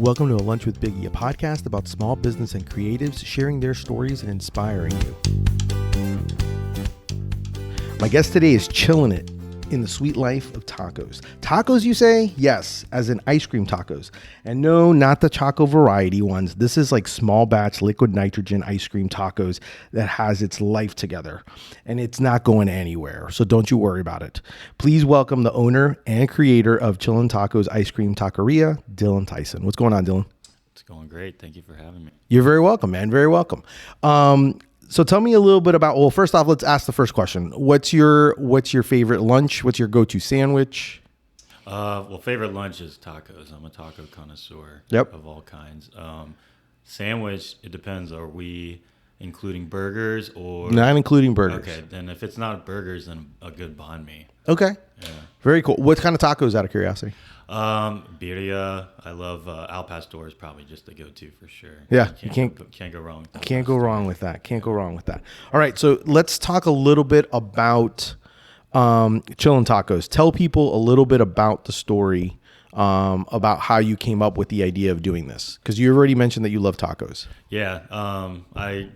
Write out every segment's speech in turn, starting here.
Welcome to A Lunch with Biggie, a podcast about small business and creatives sharing their stories and inspiring you. My guest today is chilling it in the sweet life of tacos. Tacos, you say? Yes, as in ice cream tacos. And no, not the Choco variety ones. This is like small batch liquid nitrogen ice cream tacos that has its life together. And it's not going anywhere, so don't you worry about it. Please welcome the owner and creator of Chillin' Tacos Ice Cream Taqueria, Dylan Tyson. What's going on, Dylan? It's going great. Thank you for having me. You're very welcome, man. Very welcome. So tell me a little bit about, well, first off, let's ask the first question. What's your favorite lunch? What's your go-to sandwich? Favorite lunch is tacos. I'm a taco connoisseur of all kinds. Sandwich, it depends. Are we including burgers or? Not including burgers. Okay, then if it's not burgers, then a good banh mi. Okay. Yeah. Very cool. What kind of tacos, out of curiosity? Birria. I love Al Pastor is probably just the go-to for sure. Yeah, you can't go wrong with that. Can't go wrong with that. Can't go wrong with that. All right, so let's talk a little bit about Chillin' Tacos. Tell people a little bit about the story about how you came up with the idea of doing this, because you already mentioned that you love tacos. Yeah,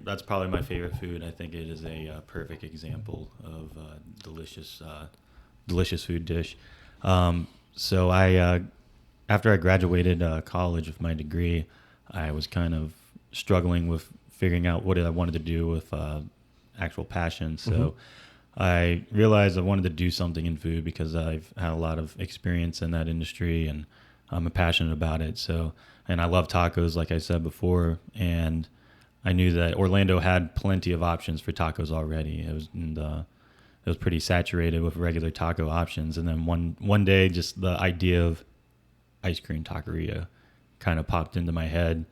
that's probably my favorite food. I think it is a perfect example of delicious food dish. So after I graduated college with my degree, I was kind of struggling with figuring out what I wanted to do with actual passion. So I realized I wanted to do something in food because I've had a lot of experience in that industry and I'm passionate about it. So, and I love tacos, like I said before, and I knew that Orlando had plenty of options for tacos already. It was pretty saturated with regular taco options. And then one day, just the idea of ice cream taqueria kind of popped into my head.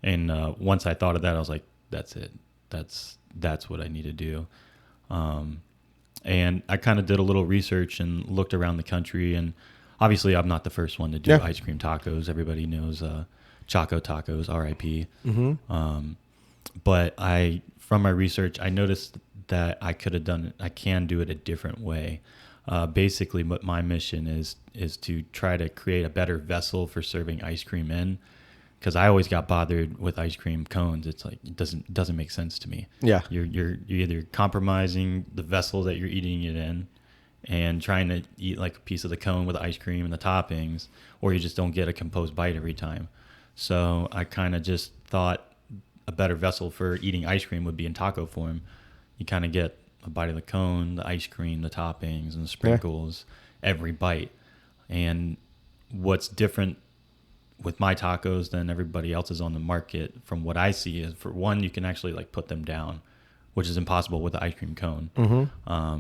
And once I thought of that, I was like, that's it. That's what I need to do. And I kind of did a little research and looked around the country. And obviously, I'm not the first one to do ice cream tacos. Everybody knows Choco Tacos, R.I.P. But from my research, I noticed that I can do it a different way. Basically, what my mission is to try to create a better vessel for serving ice cream in, because I always got bothered with ice cream cones. It's like it doesn't make sense to me. Yeah, you're either compromising the vessel that you're eating it in, and trying to eat like a piece of the cone with the ice cream and the toppings, or you just don't get a composed bite every time. So I kind of just thought a better vessel for eating ice cream would be in taco form. You kind of get a bite of the cone, the ice cream, the toppings, and the sprinkles every bite. And what's different with my tacos than everybody else's on the market, from what I see, is for one, you can actually like put them down, which is impossible with the ice cream cone.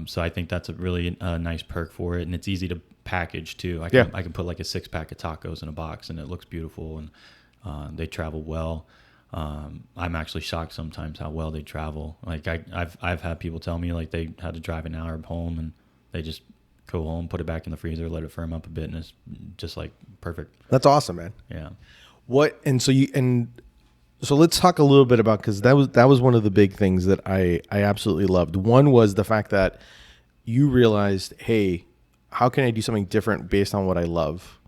So I think that's a really nice perk for it, and it's easy to package too. I can put like a 6-pack of tacos in a box, and it looks beautiful, and they travel well. I'm actually shocked sometimes how well they travel. Like I've had people tell me like they had to drive an hour home and they just go home, put it back in the freezer, let it firm up a bit, and it's just like perfect. That's awesome, man. Yeah. So let's talk a little bit about, because that was one of the big things that I absolutely loved. One was the fact that you realized, hey, how can I do something different based on what I love?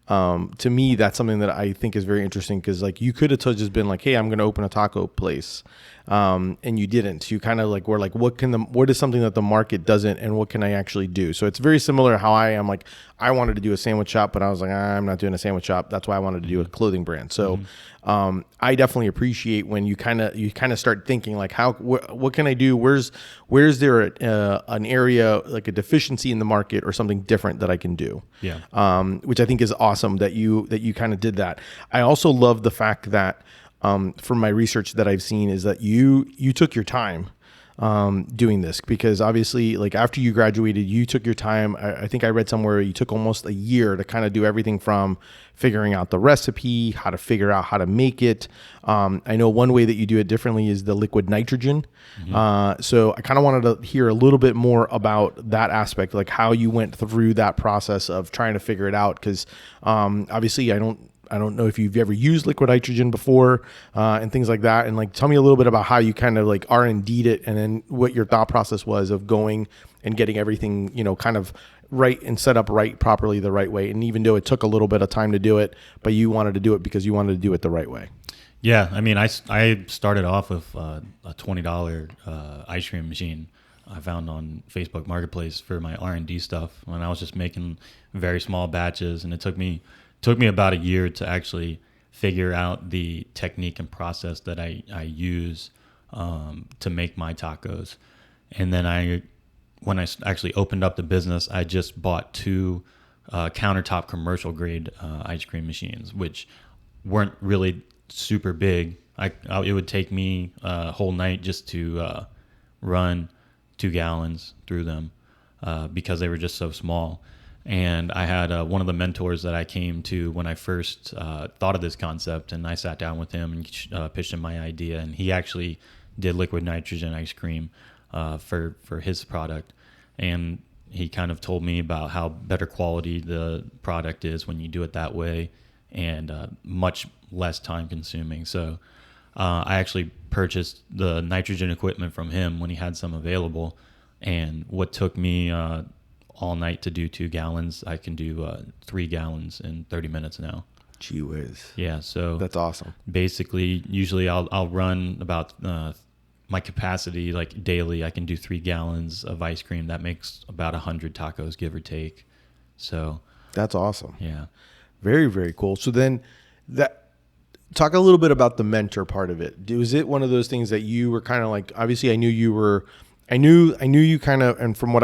To me, that's something that I think is very interesting, because like you could have just been like, hey, I'm going to open a taco place. And you didn't. You kind of like were like, what is something that the market doesn't, and what can I actually do? So it's very similar how I am. Like, I wanted to do a sandwich shop, but I was like, I'm not doing a sandwich shop. That's why I wanted to do a clothing brand. So I definitely appreciate when you kind of start thinking like, what can I do? Where's there an area, like a deficiency in the market or something different that I can do? Yeah. Which I think is awesome that you kind of did that. I also love the fact that from my research that I've seen is that you took your time doing this, because obviously, like, after you graduated, you took your time. I think I read somewhere you took almost a year to kind of do everything from figuring out the recipe, how to figure out how to make it. I know one way that you do it differently is the liquid nitrogen. So I kind of wanted to hear a little bit more about that aspect, like how you went through that process of trying to figure it out. Because obviously, I don't know if you've ever used liquid nitrogen before and things like that. And like, tell me a little bit about how you kind of like R&D'd it, and then what your thought process was of going and getting everything, kind of right and set up right properly the right way. And even though it took a little bit of time to do it, but you wanted to do it because you wanted to do it the right way. Yeah, I mean, I started off with a $20 ice cream machine I found on Facebook Marketplace for my R&D stuff when I was just making very small batches, and it took me about a year to actually figure out the technique and process that I use to make my tacos. And then when I actually opened up the business, I just bought two countertop commercial grade ice cream machines, which weren't really super big. It would take me a whole night just to run 2 gallons through them because they were just so small. And I had one of the mentors that I came to when I first thought of this concept, and I sat down with him and pitched him my idea, and he actually did liquid nitrogen ice cream for his product. And he kind of told me about how better quality the product is when you do it that way, and much less time consuming. So I actually purchased the nitrogen equipment from him when he had some available, and what took me all night to do 2 gallons, I can do 3 gallons in 30 minutes now. Gee whiz. Yeah, so that's awesome. Basically, usually I'll run about my capacity, like daily. I can do 3 gallons of ice cream. That makes about 100 tacos, give or take. So that's awesome. Yeah, very, very cool. So then talk a little bit about the mentor part of it. Was it one of those things that you were kind of like, obviously I knew you kind of, and from what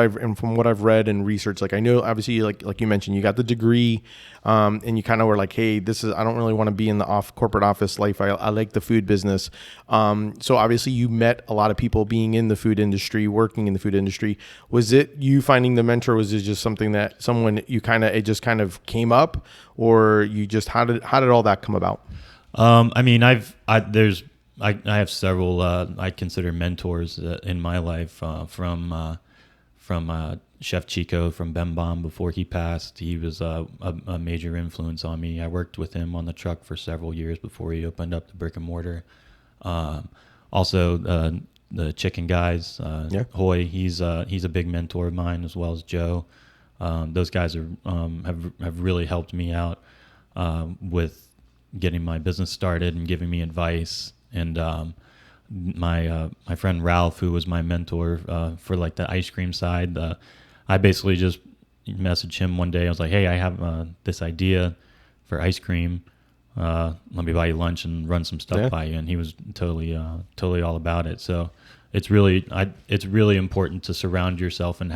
I've read and researched, like I know obviously like you mentioned, you got the degree, and you kind of were like, hey, I don't really want to be in the corporate office life. I like the food business. So obviously you met a lot of people being in the food industry, working in the food industry. Was it you finding the mentor? Was it just something that it just kind of came up, or you just, how did all that come about? I mean, I have several I consider mentors in my life from Chef Chico from Bem Bam before he passed. He was a major influence on me. I worked with him on the truck for several years before he opened up the brick and mortar. Also, the chicken guys, Hoy, he's a big mentor of mine, as well as Joe. Those guys have really helped me out with getting my business started and giving me advice. And my friend Ralph, who was my mentor for like the ice cream side, I basically just messaged him one day. I was like, hey, I have this idea for ice cream. Let me buy you lunch and run some stuff by you. And he was totally all about it. So it's really important to surround yourself and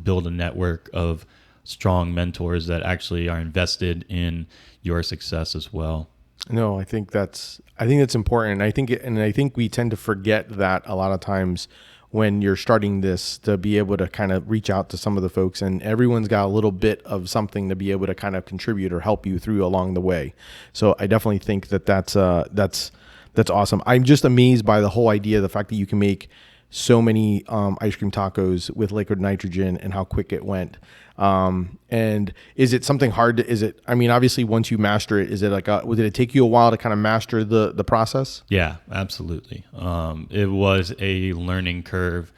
build a network of strong mentors that actually are invested in your success as well. No, I think that's important. I think we tend to forget that a lot of times when you're starting this, to be able to kind of reach out to some of the folks, and everyone's got a little bit of something to be able to kind of contribute or help you through along the way. So I definitely think that's awesome. I'm just amazed by the whole idea, the fact that you can make so many ice cream tacos with liquid nitrogen and how quick it went. And is it something hard obviously once you master it, is it like did it take you a while to kind of master the process? Yeah, absolutely. It was a learning curve.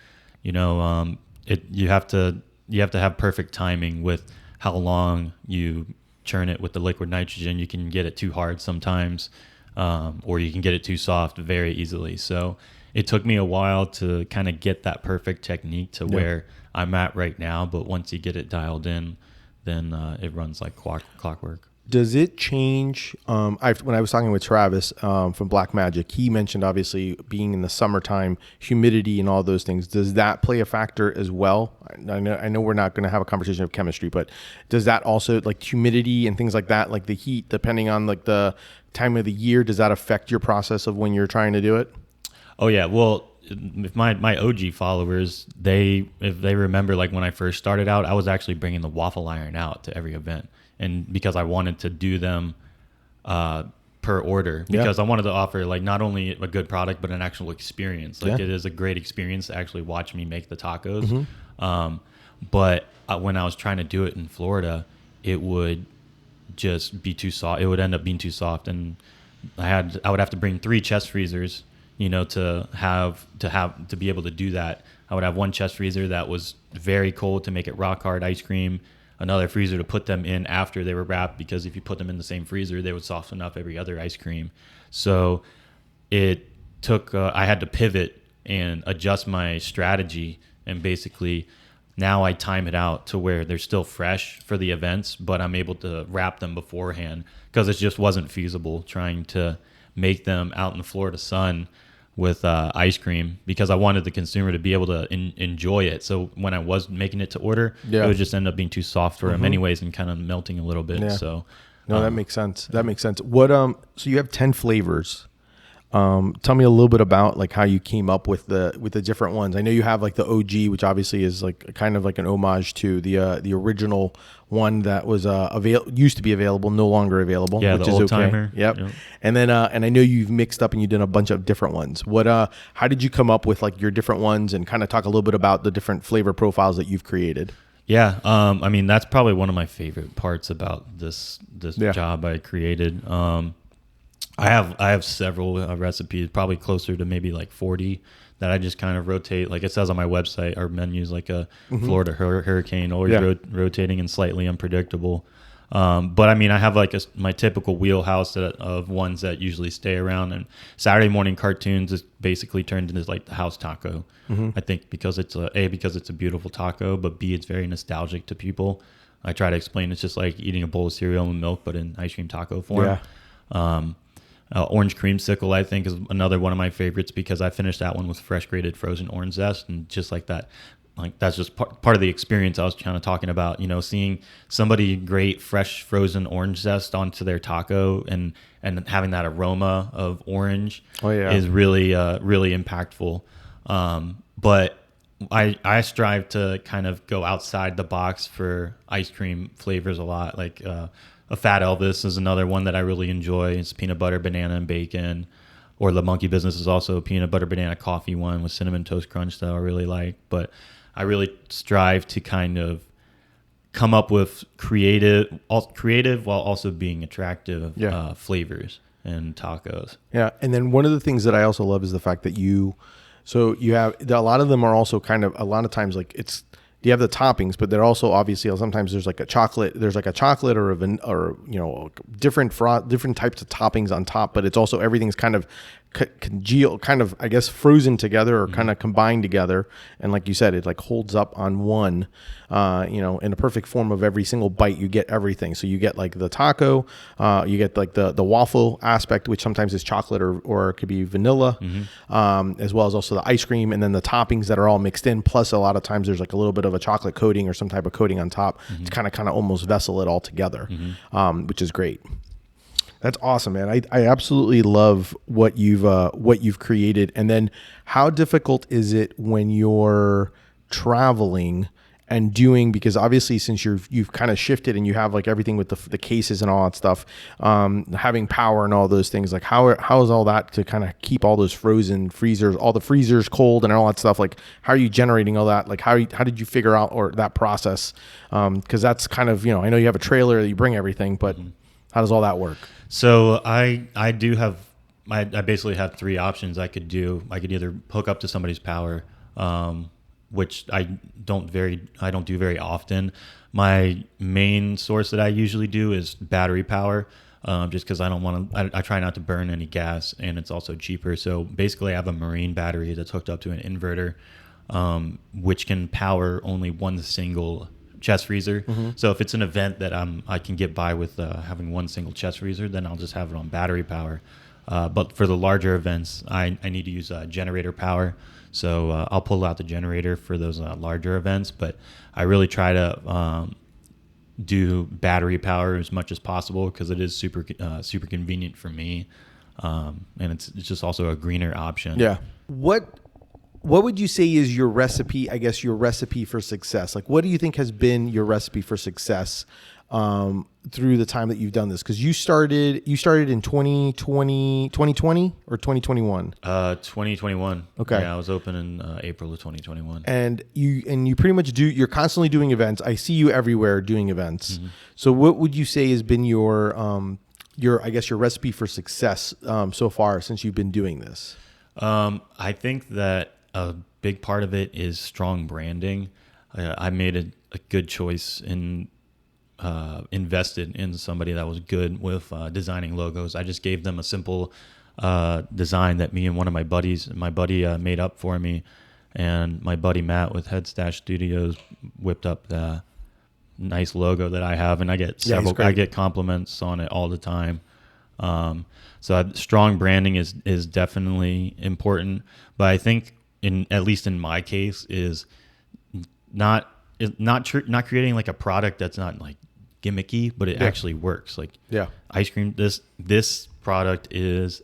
You have to have perfect timing with how long you churn it with the liquid nitrogen. You can get it too hard sometimes, or you can get it too soft very easily. So it took me a while to kind of get that perfect technique to where I'm at right now. But once you get it dialed in, then it runs like clockwork. Does it change? When I was talking with Travis from Black Magic, he mentioned obviously being in the summertime, humidity and all those things. Does that play a factor as well? I know we're not going to have a conversation of chemistry, but does that also, like humidity and things like that, like the heat, depending on like the time of the year, does that affect your process of when you're trying to do it? Oh yeah, well, if my OG followers, if they remember, like when I first started out, I was actually bringing the waffle iron out to every event, and because I wanted to do them per order, because I wanted to offer like not only a good product but an actual experience. Like it is a great experience to actually watch me make the tacos. Mm-hmm. But when I was trying to do it in Florida, it would just be too soft. It would end up being too soft, and I would have to bring 3 chest freezers, to be able to do that. I would have one chest freezer that was very cold to make it rock hard ice cream, another freezer to put them in after they were wrapped, because if you put them in the same freezer, they would soften up every other ice cream. So it took, I had to pivot and adjust my strategy, and basically now I time it out to where they're still fresh for the events, but I'm able to wrap them beforehand, because it just wasn't feasible trying to make them out in the Florida sun with ice cream, because I wanted the consumer to be able to enjoy it. So when I was making it to order, it would just end up being too soft for them anyways and kind of melting a little bit. Yeah. So no, that makes sense. That makes sense. What so you have 10 flavors. Tell me a little bit about like how you came up with the different ones. I know you have like the OG, which obviously is like kind of like an homage to the original one that was used to be available, no longer available. Yeah, which the is old timer. Yep. And then and I know you've mixed up and you've done a bunch of different ones. What how did you come up with like your different ones, and kind of talk a little bit about the different flavor profiles that you've created? Yeah, I mean, that's probably one of my favorite parts about this job I created. I have several recipes, probably closer to maybe like 40, that I just kind of rotate. Like it says on my website, our menu's like a Florida hurricane, always rotating and slightly unpredictable. But I mean, I have like my typical wheelhouse of ones that usually stay around. And Saturday morning cartoons is basically turned into like the house taco. I think because it's because it's a beautiful taco, but B, it's very nostalgic to people. I try to explain it's just like eating a bowl of cereal and milk, but in ice cream taco form. Yeah. Orange creamsicle, I think, is another one of my favorites, because I finished that one with fresh grated frozen orange zest, and just like that, like that's just part of the experience I was kind of talking about. You know, seeing somebody grate fresh frozen orange zest onto their taco and having that aroma of orange is really really impactful. But I strive to kind of go outside the box for ice cream flavors a lot, like. A Fat Elvis is another one that I really enjoy. It's peanut butter, banana, and bacon. Or the Monkey Business is also a peanut butter, banana coffee one with cinnamon toast crunch that I really like. But I really strive to kind of come up with creative while also being attractive flavors and tacos. Yeah, and then one of the things that I also love is the fact that you have a lot of them are also kind of a lot of times like it's. You have the toppings, but they're also obviously sometimes there's like a chocolate or different types of toppings on top, but it's also everything's kind of congealed, kind of I guess frozen together or kind of combined together, and like you said, it like holds up on one, in a perfect form of every single bite. You get everything, so you get like the taco, you get like the waffle aspect, which sometimes is chocolate or it could be vanilla, as well as also the ice cream, and then the toppings that are all mixed in. Plus, a lot of times there's like a little bit of a chocolate coating or some type of coating on top to kind of almost vessel it all together, which is great. That's awesome, man. I absolutely love what you've created. And then how difficult is it when you're traveling and doing, because obviously since you've kind of shifted and you have like everything with the cases and all that stuff, having power and all those things, like how is all that to kind of keep all those frozen freezers, all the freezers cold and all that stuff? Like how are you generating all that? Like how did you figure out or that process? Because that's kind of, I know you have a trailer that you bring everything, but how does all that work? So I basically have three options I could do. I could either hook up to somebody's power, which I don't do very often. My main source that I usually do is battery power, just because I try not to burn any gas, and it's also cheaper. So basically I have a marine battery that's hooked up to an inverter, which can power only one single chest freezer. So if it's an event that I can get by with having one single chest freezer, then I'll just have it on battery power. But for the larger events, I need to use generator power. So I'll pull out the generator for those larger events. But I really try to do battery power as much as possible, because it is super convenient for me, and it's just also a greener option. Yeah. What would you say is your recipe, I guess, your recipe for success? Like, what do you think has been your recipe for success through the time that you've done this? Because you started in 2020 or 2021? 2021. Okay. Yeah, I was open in April of 2021. And you pretty much you're constantly doing events. I see you everywhere doing events. So what would you say has been your I guess your recipe for success so far since you've been doing this? I think that a big part of it is strong branding. I made a good choice in invested in somebody that was good with designing logos. I just gave them a simple design that me and one of my buddy made up for me, and my buddy Matt with Headstash Studios whipped up the nice logo that I have, and I get I get compliments on it all the time. Strong branding is definitely important, but I think at least in my case is not creating like a product that's not like gimmicky, but it actually works. Like ice cream, this product is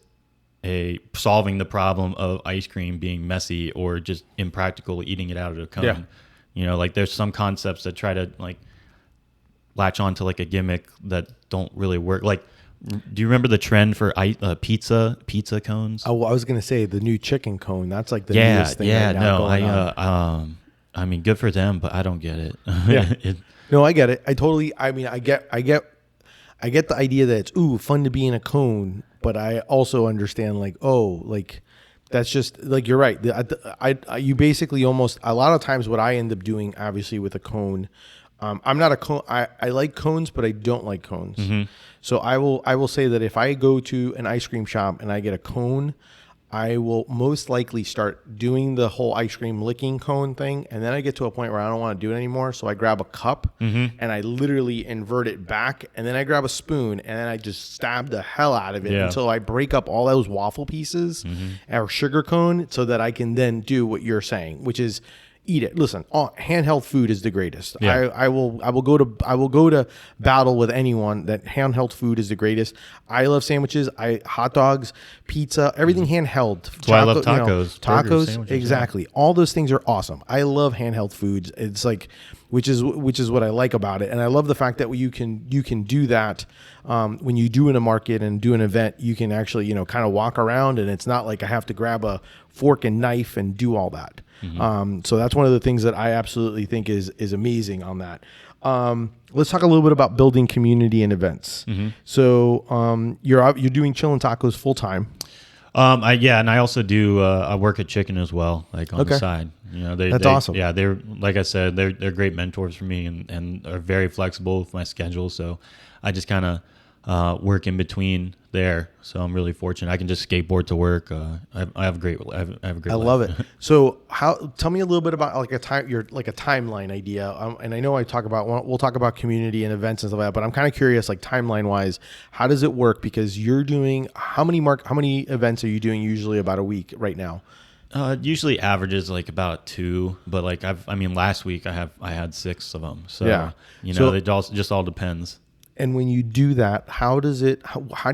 solving the problem of ice cream being messy or just impractical eating it out of a cone. Like there's some concepts that try to like latch onto like a gimmick that don't really work. Like, do you remember the trend for pizza cones? Oh, well, I was gonna say the new chicken cone. That's like the newest thing right now going on. I mean, good for them, but I don't get it. No, I get it. I get the idea that it's fun to be in a cone, but I also understand like that's just like you're right. You basically almost a lot of times what I end up doing, obviously with a cone. I'm not a cone. I like cones, but I don't like cones. Mm-hmm. So I will say that if I go to an ice cream shop and I get a cone, I will most likely start doing the whole ice cream licking cone thing. And then I get to a point where I don't want to do it anymore. So I grab a cup and I literally invert it back. And then I grab a spoon and then I just stab the hell out of it until I break up all those waffle pieces or sugar cone so that I can then do what you're saying, which is eat it. Listen, handheld food is the greatest. Yeah. I will go to battle with anyone that handheld food is the greatest. I love sandwiches. Hot dogs, pizza, everything handheld. That's why I love tacos. Tacos, exactly. Yeah. All those things are awesome. I love handheld foods. It's like, which is what I like about it, and I love the fact that you can do that when you do in a market and do an event. You can actually kind of walk around, and it's not like I have to grab a fork and knife and do all that. Mm-hmm. So that's one of the things that I absolutely think is amazing on that. Let's talk a little bit about building community and events. Mm-hmm. So you're doing Chillin' Tacos full time. And I also do. I work at Chicken as well, like on the side. That's awesome. Yeah, they're like I said, they're great mentors for me and are very flexible with my schedule. So I just kind of work in between there. So I'm really fortunate. I can just skateboard to work. I have a great life. I love it. So tell me a little bit about like a timeline idea. And I know we'll talk about community and events and stuff like that, but I'm kind of curious, like timeline wise, how does it work? Because you're doing how many events are you doing usually about a week right now? Usually averages like about 2, but like last week I had 6 of them. So it just all depends. And when you do that, how do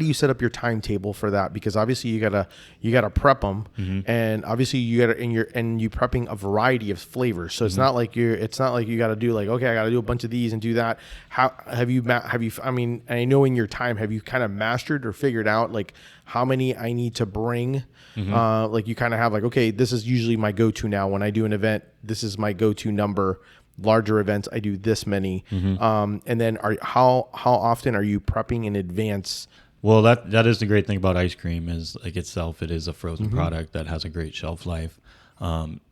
you set up your timetable for that? Because obviously you gotta prep them, and obviously you prepping a variety of flavors. So it's not like you gotta do like, okay, I gotta do a bunch of these and do that. How have you? I know in your time, have you kind of mastered or figured out like how many I need to bring? Like you kind of have like, okay, this is usually my go-to now when I do an event. This is my go-to number. Larger events, I do this many. And then how often are you prepping in advance? Well, that is the great thing about ice cream is like itself, it is a frozen product that has a great shelf life.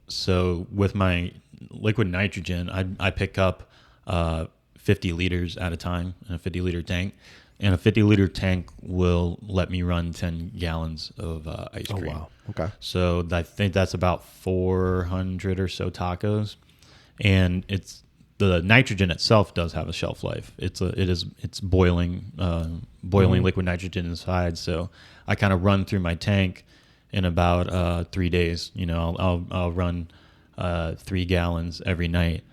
So with my liquid nitrogen, I pick up 50 liters at a time in a 50-liter tank. And a 50-liter tank will let me run 10 gallons of ice cream. Oh, wow. Okay. So I think that's about 400 or so tacos. And the nitrogen itself does have a shelf life. It's boiling liquid nitrogen inside. So I kind of run through my tank in about 3 days. I'll run 3 gallons every night,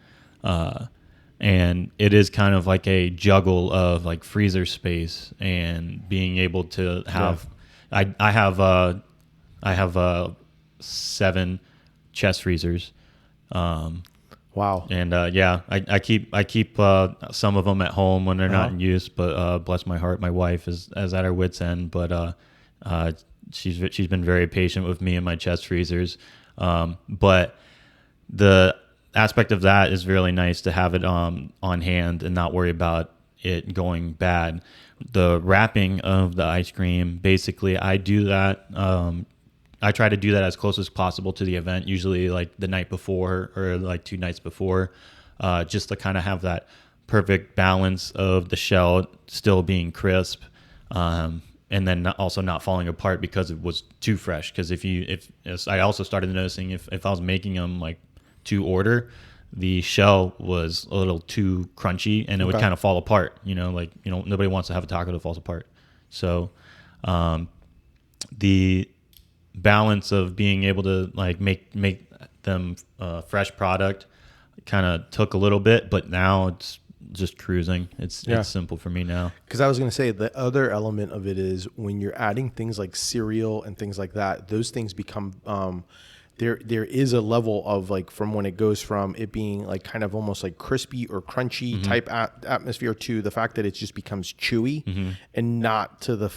and it is kind of like a juggle of like freezer space and being able to have. Yeah. I have 7 chest freezers. Wow. And I keep some of them at home when they're not in use, but bless my heart, my wife is at her wit's end, but she's been very patient with me and my chest freezers. But the aspect of that is really nice to have it on hand and not worry about it going bad. The wrapping of the ice cream, basically I do that I try to do that as close as possible to the event, usually like the night before or like 2 nights before, just to kind of have that perfect balance of the shell still being crisp, and then also not falling apart because it was too fresh. Because if I also started noticing if I was making them like to order, the shell was a little too crunchy and it would kind of fall apart. Nobody wants to have a taco that falls apart. So the balance of being able to like make them fresh product kind of took a little bit, but now it's just cruising. It's simple for me now. Because I was going to say the other element of it is when you're adding things like cereal and things like that, those things become there is a level of like from when it goes from it being like kind of almost like crispy or crunchy type atmosphere to the fact that it just becomes chewy and not to the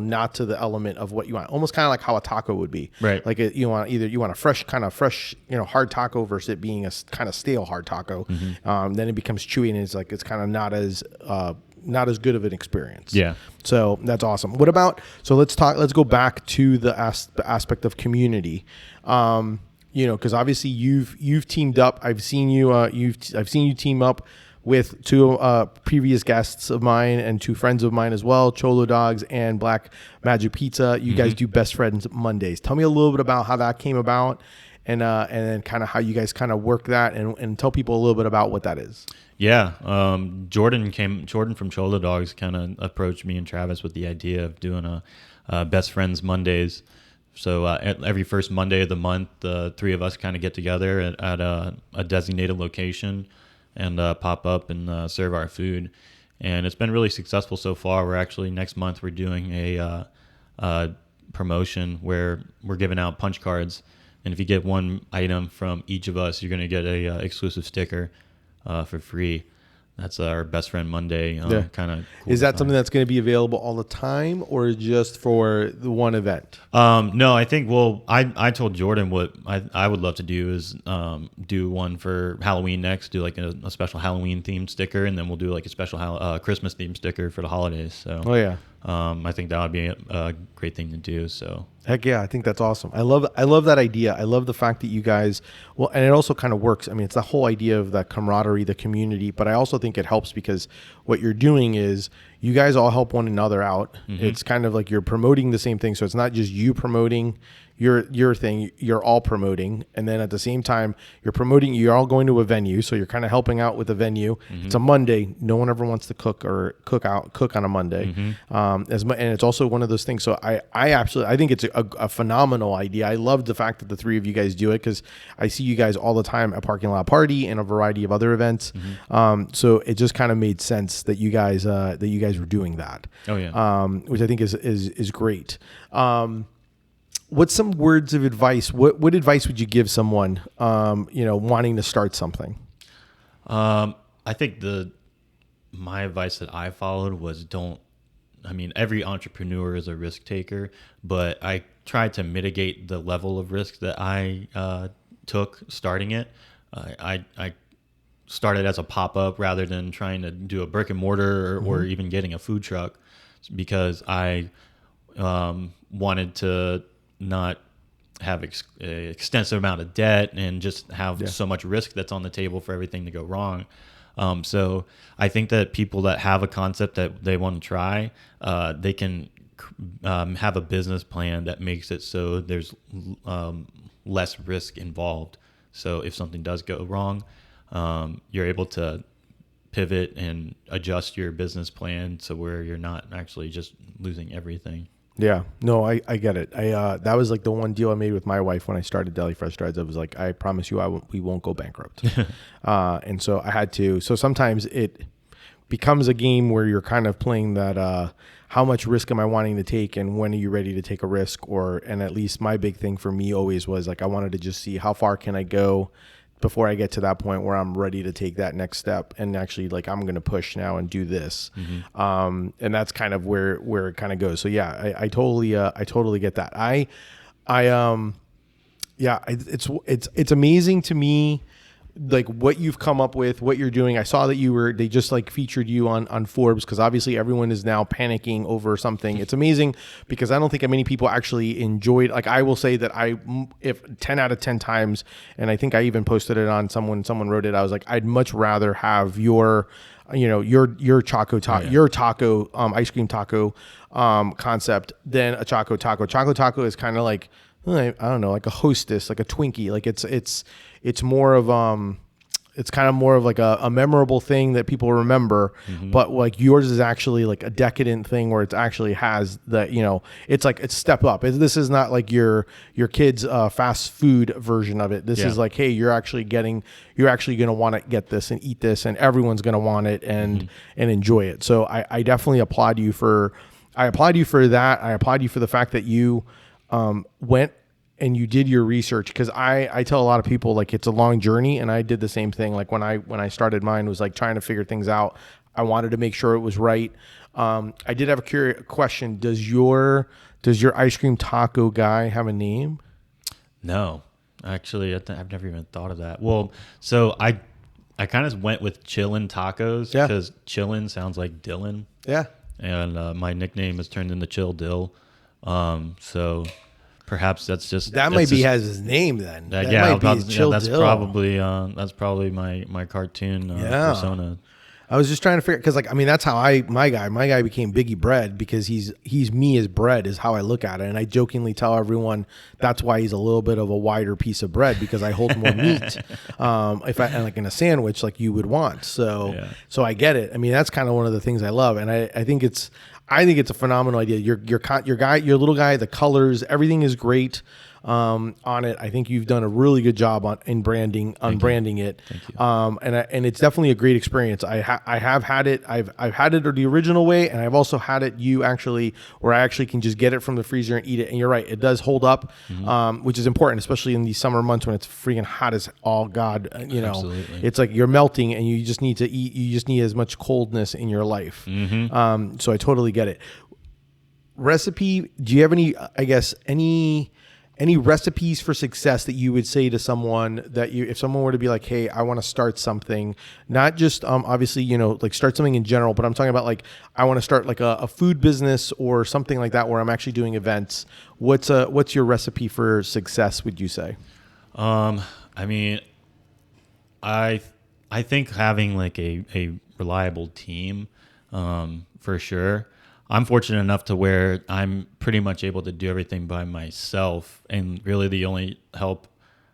not to the element of what you want. Almost kind of like how a taco would be. Right. Like you want a fresh hard taco versus it being a kind of stale hard taco. Then it becomes chewy and it's kind of not as good of an experience. Yeah. So that's awesome. What about, let's go back to the aspect of community. Because obviously you've teamed up. I've seen you team up with two previous guests of mine and two friends of mine as well, Cholo Dogs and Black Magic Pizza. You guys do Best Friends Mondays. Tell me a little bit about how that came about and then kind of how you guys kind of work that and tell people a little bit about what that is. Yeah. Jordan from Cholo Dogs kind of approached me and Travis with the idea of doing a Best Friends Mondays. So every first Monday of the month, the three of us kind of get together at a designated location and pop up and serve our food. And it's been really successful so far. Next month we're doing a promotion where we're giving out punch cards. And if you get one item from each of us, you're going to get a exclusive sticker for free. That's our Best Friend Monday kind of cool. Is that something that's going to be available all the time or just for the one event? No, I think, I told Jordan what I would love to do is do one for Halloween next, do like a special Halloween themed sticker, and then we'll do like a special Christmas themed sticker for the holidays. So I think that would be a great thing to do. So heck yeah, I think that's awesome. I love that idea. I love the fact that you guys, and it also kind of works. I mean, it's the whole idea of that camaraderie, the community, but I also think it helps because what you're doing is you guys all help one another out. It's kind of like you're promoting the same thing. So it's not just you promoting your thing, you're all promoting. And then at the same time, you're all going to a venue. So you're kind of helping out with the venue. It's a Monday. No one ever wants to cook on a Monday. And it's also one of those things. So I think it's a phenomenal idea. I love the fact that the three of you guys do it because I see you guys all the time at Parking Lot Party and a variety of other events. So it just kind of made sense that you guys were doing that. Oh yeah. Which I think is great. What's some words of advice? What advice would you give someone, wanting to start something? I think my advice that I followed was every entrepreneur is a risk taker, but I tried to mitigate the level of risk that I took starting it. I started as a pop-up rather than trying to do a brick and mortar or even getting a food truck because I wanted to not have an extensive amount of debt and just have so much risk that's on the table for everything to go wrong. So I think that people that have a concept that they want to try, they can have a business plan that makes it so there's less risk involved. So if something does go wrong, you're able to pivot and adjust your business plan so where you're not actually just losing everything. Yeah, no, I get it. That was like the one deal I made with my wife when I started Deli Fresh Strides. I was like, I promise you, we won't go bankrupt. And so I had to. So sometimes it becomes a game where you're kind of playing that. How much risk am I wanting to take, and when are you ready to take a risk? And at least my big thing for me always was like I wanted to just see how far can I go before I get to that point where I'm ready to take that next step and actually like I'm going to push now and do this. And that's kind of where it kind of goes. So yeah, I totally get that. It's amazing to me like what you've come up with, what you're doing. I saw that they just like featured you on Forbes, because obviously everyone is now panicking over something. It's amazing because I don't think many people actually enjoyed, like I will say that if 10 out of 10 times, and I think I even posted it on someone wrote it, I was like, I'd much rather have your your taco ice cream taco concept than a Choco Taco. Choco Taco is kind of like, I don't know, like a Hostess, like a Twinkie. Like it's more of it's kind of more of like a memorable thing that people remember, but like yours is actually like a decadent thing where it actually has the, it's like, it's step up. This is not like your kids fast food version of it. This is like, hey, you're actually going to want to get this and eat this, and everyone's going to want it and enjoy it. So I definitely applaud you for that. I applaud you for the fact that you went and you did your research, because I tell a lot of people, like, it's a long journey, and I did the same thing. Like when I started mine, was like trying to figure things out. I wanted to make sure it was right. I did have a question. Does your ice cream taco guy have a name? No, actually, I've never even thought of that. Well, so I kind of went with Chillin' Tacos because Chillin' sounds like Dylan. Yeah. And my nickname has turned into Chill Dill. So perhaps that's just has his name then. That's probably my cartoon persona. I was just trying to figure, because like, I mean, that's how my guy became Biggie Bread, because he's me as bread is how I look at it. And I jokingly tell everyone that's why he's a little bit of a wider piece of bread, because I hold more meat like in a sandwich like you would want. So I get it. I mean, that's kind of one of the things I love, and I think it's a phenomenal idea. Your little guy, the colors, everything is great on it. I think you've done a really good job on branding it. Thank you. And it's definitely a great experience. I have had it. I've had it the original way, and I've also had it where I actually can just get it from the freezer and eat it. And you're right, it does hold up, which is important, especially in these summer months when it's freaking hot as all God. Absolutely. It's like you're melting, and you just need to eat. You just need as much coldness in your life. So I totally get it. Recipe? Do you have any recipes for success that you would say to someone if someone were to be like, hey, I want to start something, not just obviously, like start something in general, but I'm talking about like, I want to start like a food business or something like that where I'm actually doing events. What's your recipe for success, would you say? I mean, I think having like a reliable team, for sure. I'm fortunate enough to where I'm pretty much able to do everything by myself, and really the only help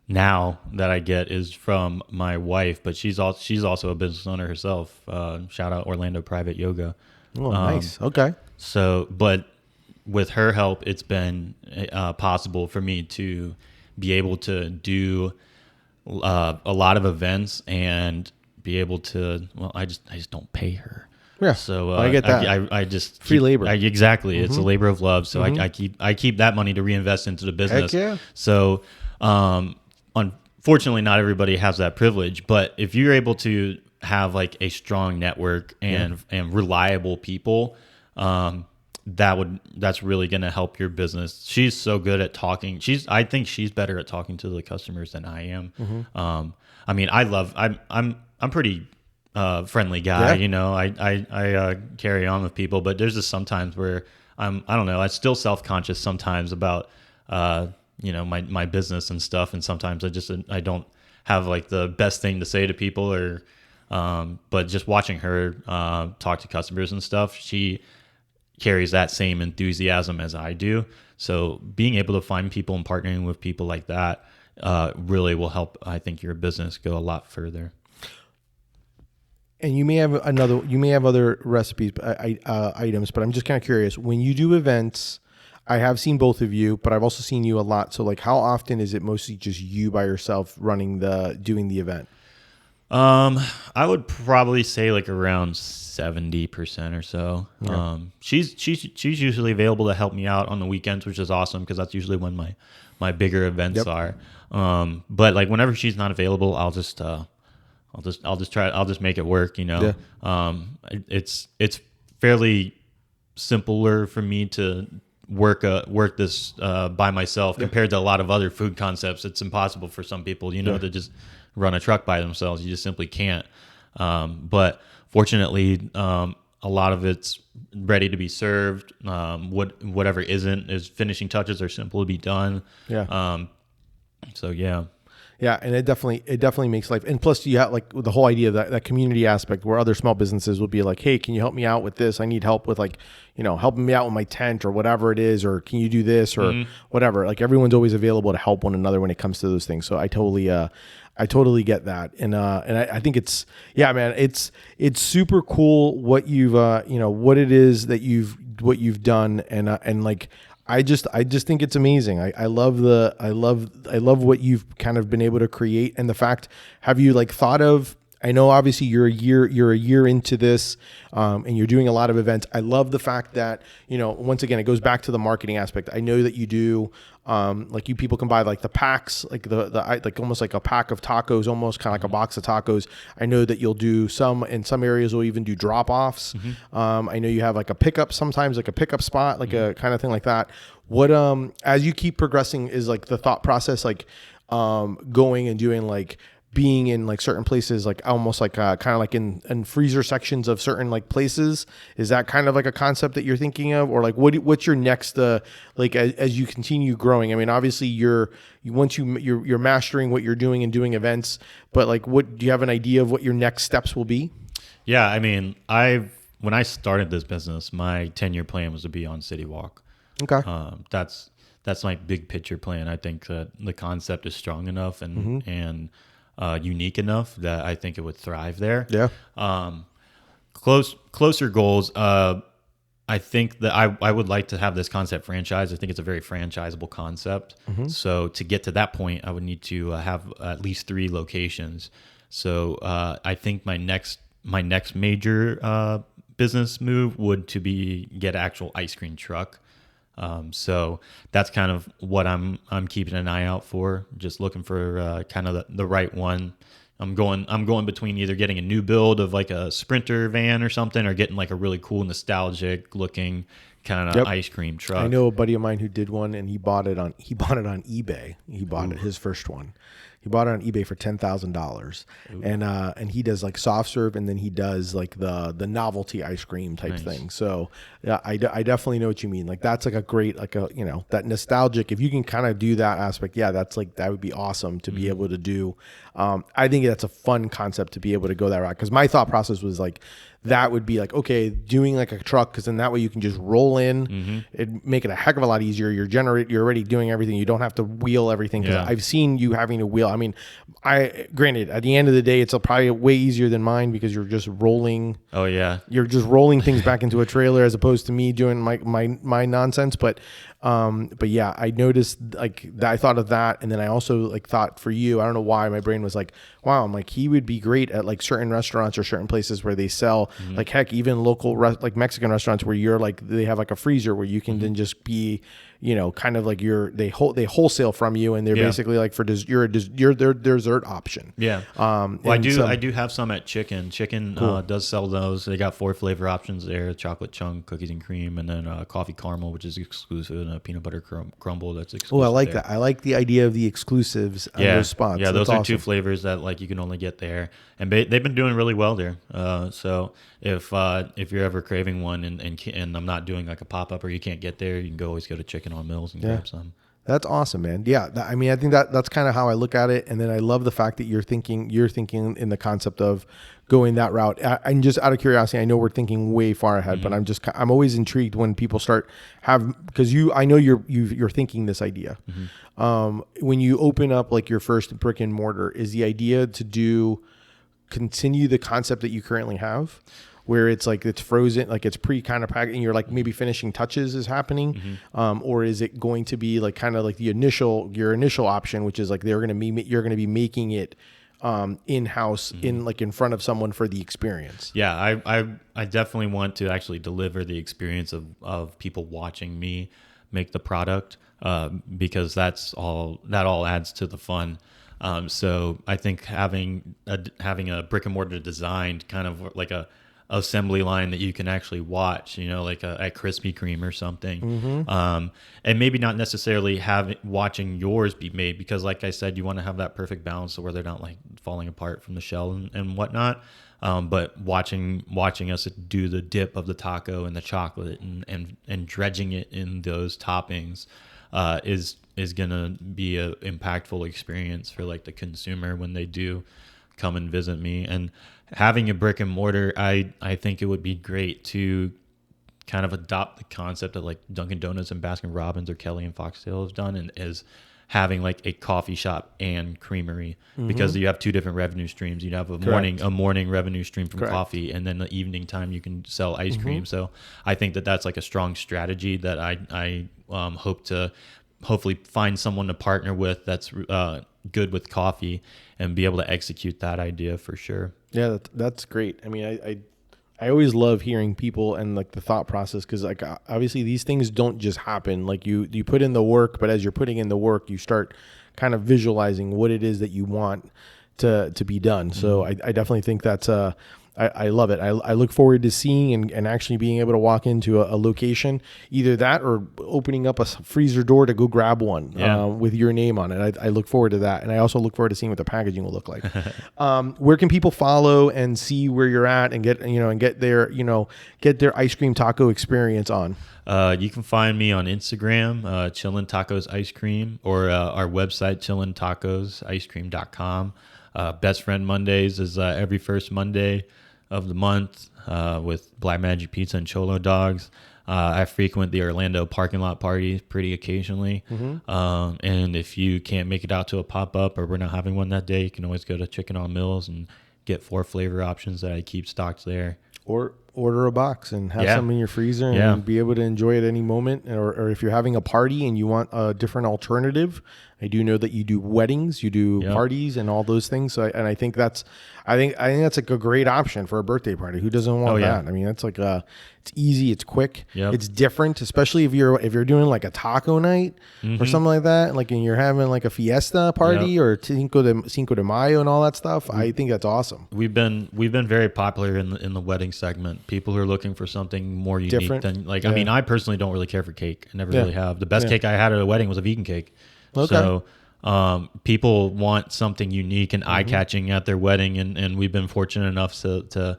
now that I get is from my wife, but she's also a business owner herself. Shout out Orlando Private Yoga. Oh, nice. Okay. So, but with her help, it's been possible for me to be able to do a lot of events and be able to. Well, I just don't pay her. Yeah, so I get that. I just free labor. Exactly, it's a labor of love. So I keep that money to reinvest into the business. Heck yeah. So, unfortunately, not everybody has that privilege. But if you're able to have like a strong network and reliable people, that's really going to help your business. She's so good at talking. I think she's better at talking to the customers than I am. I mean, I'm pretty friendly guy, I carry on with people, but there's just sometimes where I don't know, I'm still self-conscious sometimes about, my business and stuff. And sometimes I don't have like the best thing to say to people but just watching her, talk to customers and stuff, she carries that same enthusiasm as I do. So being able to find people and partnering with people like that, really will help, I think, your business go a lot further. And you may have other recipes, items, but I'm just kind of curious. When you do events, I have seen both of you, but I've also seen you a lot. So like, how often is it mostly just you by yourself doing the event? I would probably say like around 70% or so. Yeah. She's usually available to help me out on the weekends, which is awesome because that's usually when my bigger events are. But like whenever she's not available, I'll just make it work, Yeah. It's fairly simpler for me to work this by myself compared to a lot of other food concepts. It's impossible for some people, to just run a truck by themselves. You just simply can't. But fortunately, a lot of it's ready to be served. Whatever isn't is finishing touches are simple to be done. Yeah. So yeah. Yeah, and it definitely makes life. And plus, you have like the whole idea of that community aspect where other small businesses will be like, "Hey, can you help me out with this? I need help with like, helping me out with my tent or whatever it is, or can you do this or whatever." Like everyone's always available to help one another when it comes to those things. So I totally get that, and I think it's man, it's super cool what you've what it is that you've done, and like. I just think it's amazing. I love what you've kind of been able to create, and the fact, have you like thought of, I know obviously you're a year into this, and you're doing a lot of events. I love the fact that, once again, it goes back to the marketing aspect. I know that you do, like you people can buy like the packs, like like almost like a pack of tacos, almost kind of like a box of tacos. I know that you'll do in some areas will even do drop offs. I know you have like a pickup, sometimes like a pickup spot, like a kind of thing like that. What, as you keep progressing, is like the thought process, like, going and doing like, being in like certain places, like almost like kind of like in freezer sections of certain like places, is that kind of like a concept that you're thinking of, or like what's your next like as you continue growing? I mean, obviously you're mastering what you're doing and doing events, but like what do you have an idea of what your next steps will be? Yeah, I mean, when I started this business, my 10-year plan was to be on City Walk. Okay. That's my big picture plan. I think that the concept is strong enough and unique enough that I think it would thrive there. Yeah. Closer goals. I think that I would like to have this concept franchise. I think it's a very franchisable concept. So to get to that point, I would need to have at least 3 locations. So I think my next major business move would to be get an actual ice cream truck. So that's kind of what I'm keeping an eye out for. Just looking for kind of the right one. I'm going between either getting a new build of like a Sprinter van or something, or getting like a really cool nostalgic looking kind of ice cream truck. I know a buddy of mine who did one, and he bought it on eBay. He bought his first one. He bought it on eBay for $10,000, and he does like soft serve, and then he does like the novelty ice cream type thing. So yeah, I definitely know what you mean. Like that's like a great that nostalgic. If you can kind of do that aspect, yeah, that's like that would be awesome to be able to do. I think that's a fun concept to be able to go that route, because my thought process was like, that would be like, okay, doing like a truck, because then that way you can just roll in, it make it a heck of a lot easier. You're already doing everything. You don't have to wheel everything. Because I've seen you having to wheel. I mean, granted, at the end of the day, it's probably way easier than mine, because you're just rolling. Oh yeah, you're just rolling things back into a trailer, as opposed to me doing my nonsense. But yeah, I noticed like that. I thought of that, and then I also like thought for you. I don't know why my brain was like, wow, I'm like, he would be great at like certain restaurants or certain places where they sell like, heck, even local like Mexican restaurants where you're like, they have like a freezer where you can then just be, kind of like they wholesale from you, and they're basically like you're their dessert option. Yeah. Well, I do have some at Chicken. Chicken does sell those. They got 4 flavor options there: chocolate chunk, cookies and cream, and then coffee caramel, which is exclusive, and a peanut butter crumble that's exclusive. Oh, I like that. I like the idea of the exclusives on those spots. Yeah, those are awesome. 2 flavors that like you can only get there, and they've been doing really well there. So if you're ever craving one and I'm not doing like a pop up, or you can't get there, you can always go to Chicken on Mills and grab some. That's awesome, man. Yeah, I mean, I think that's kind of how I look at it, and then I love the fact that you're thinking in the concept of going that route. And just out of curiosity, I know we're thinking way far ahead, but I'm always intrigued when people because I know you're thinking this idea. When you open up like your first brick and mortar, is the idea to continue the concept that you currently have, where it's like it's frozen, like it's kind of packed, and you're like maybe finishing touches is happening, or is it going to be like kind of like your initial option, which is like you're going to be making it in-house, in front of someone for the experience? Yeah, I definitely want to actually deliver the experience of people watching me make the product, because that all adds to the fun. So I think having a brick and mortar designed kind of like a assembly line that you can actually watch, you know, like at Krispy Kreme or something. Mm-hmm. And maybe not necessarily watching yours be made, because like I said, you want to have that perfect balance where they're not like falling apart from the shell and whatnot. But watching us do the dip of the taco and the chocolate and dredging it in those toppings is gonna be a impactful experience for like the consumer when they do come and visit me. And having a brick and mortar, I think it would be great to kind of adopt the concept that like Dunkin' Donuts and Baskin Robbins or Kelly and Foxtail have done, and is having like a coffee shop and creamery, because you have two different revenue streams. You'd have a morning revenue stream from coffee, and then the evening time you can sell ice cream. So I think that that's like a strong strategy that I hope to hopefully find someone to partner with that's good with coffee and be able to execute that idea for sure. Yeah, that's great. I mean, I always love hearing people and like the thought process, because like obviously these things don't just happen. Like you put in the work, but as you're putting in the work, you start kind of visualizing what it is that you want to be done. So I definitely think that's I love it. I look forward to seeing and actually being able to walk into a location, either that or opening up a freezer door to go grab one with your name on it. I look forward to that. And I also look forward to seeing what the packaging will look like. Where can people follow and see where you're at and get their ice cream taco experience on? You can find me on Instagram, Chillin' Tacos Ice Cream, or our website, chillintacosicecream.com. Best Friend Mondays is every first Monday of the month with Black Magic Pizza and Cholo Dogs. I frequent the Orlando parking lot parties pretty occasionally. And if you can't make it out to a pop-up, or we're not having one that day, you can always go to Chicken on Mills and get 4 flavor options that I keep stocked there. Or order a box and have some in your freezer and be able to enjoy it any moment. Or if you're having a party and you want a different alternative, I do know that you do weddings, you do parties and all those things. So I think that's like a great option for a birthday party. Who doesn't want that? I mean, that's like it's easy, it's quick, it's different, especially if you're doing like a taco night or something like that, like and you're having like a fiesta party or Cinco de Mayo and all that stuff. I think that's awesome. We've been very popular in the wedding segment. People who are looking for something more unique different than like I mean, I personally don't really care for cake. I never really have. The best cake I had at a wedding was a vegan cake. Okay. So people want something unique and eye-catching at their wedding, and we've been fortunate enough to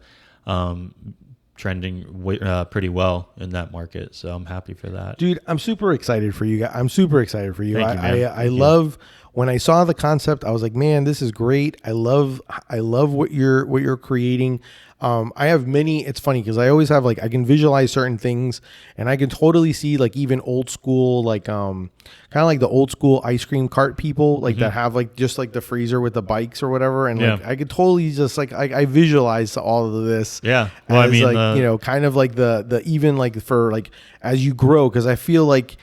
trending pretty well in that market. So I'm happy for that. Dude, I'm super excited for you. I'm super excited for you. Thank you, man. I love when I saw the concept, I was like, man, this is great. I love what you're creating. I have many, it's funny because I always have like, I can visualize certain things and I can totally see like even old school, like, kind of like the old school ice cream cart people, like that have like, just like the freezer with the bikes or whatever. And like, I could totally just like, I visualize all of this. Yeah. Well, I mean, like, kind of like the, even like for like, as you grow, cause I feel like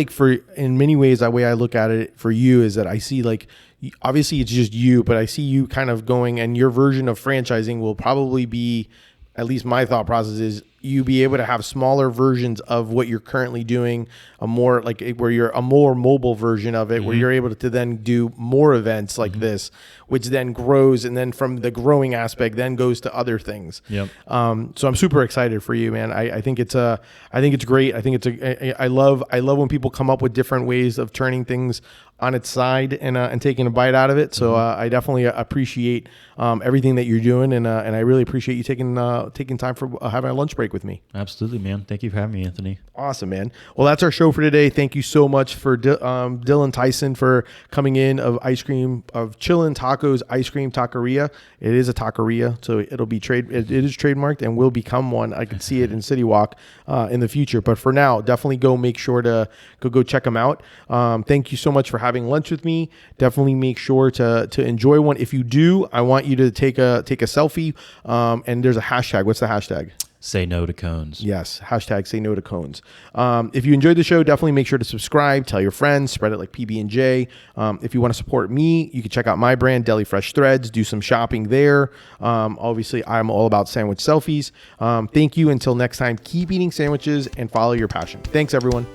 for, in many ways, the way I look at it for you is that I see like, obviously it's just you, but I see you kind of going, and your version of franchising will probably be, at least my thought process is, you be able to have smaller versions of what you're currently doing, a more like where you're a more mobile version of it, where you're able to then do more events like this, which then grows, and then from the growing aspect then goes to other things. Yep. So I'm super excited for you, man. I think it's great. I think I love when people come up with different ways of turning things on its side and taking a bite out of it. So I definitely appreciate everything that you're doing, and I really appreciate you taking time for having a lunch break with me. Absolutely, man. Thank you for having me, Anthony. Awesome, man. Well, that's our show for today. Thank you so much for Dylan Tyson for coming in of Chillin' Tacos Ice Cream Taqueria. It is a taqueria, so it is trademarked and will become one. I can see it in City Walk in the future. But for now, definitely go make sure to go check them out. Thank you so much for having lunch with me. Definitely make sure to enjoy one. If you do, I want you to take a selfie. And there's a hashtag. What's the hashtag? Say no to cones. Yes. Hashtag say no to cones. If you enjoyed the show, definitely make sure to subscribe, tell your friends, spread it like PB&J. If you want to support me, you can check out my brand, Deli Fresh Threads, do some shopping there. Obviously, I'm all about sandwich selfies. Thank you. Until next time, keep eating sandwiches and follow your passion. Thanks, everyone.